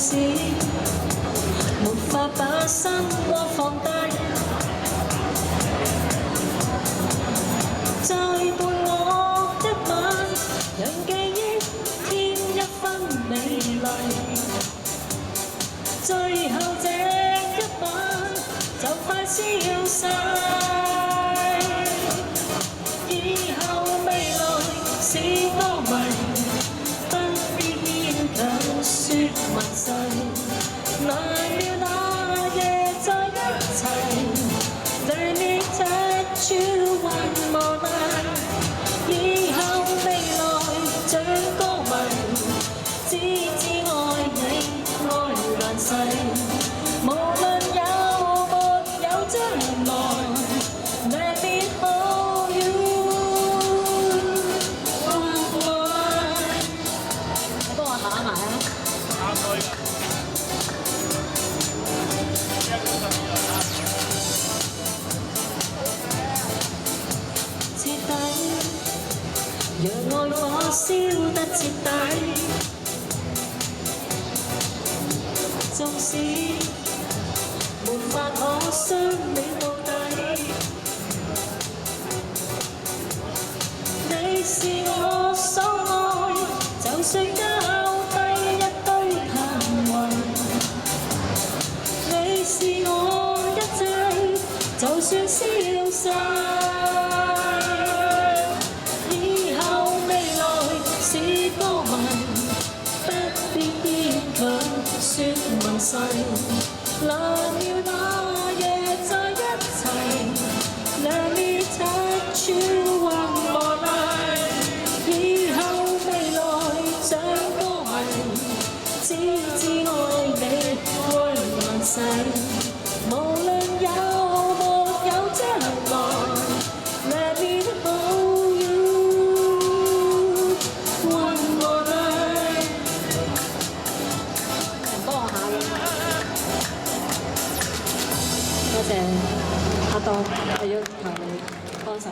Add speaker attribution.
Speaker 1: 使沒法把心窩放低，再伴我一晚，讓記憶添一分美麗。最後這一晚就快消逝，以後未來是多迷，不必牽強說密誓。難料那夜在一齊 ，Let me touch you one more night。以後未來像歌迷，只知愛你愛難逝。無論有沒有將來 ，Let me hold you one more night。你幫我打埋啊！徹底，讓愛火燒得徹底，縱使沒法可相戀到底，你是我所愛，就算交低一堆談話，你是我一切，就算消逝。以後未來是多迷，不必牽強說密誓。難料那夜在一齊 ，Let me touch you one more night。以後未來像歌迷，只知愛你愛難逝。無論有沒有將來 ，Let me hold you one more night。幫我下啦，多謝阿當，我要求你幫手。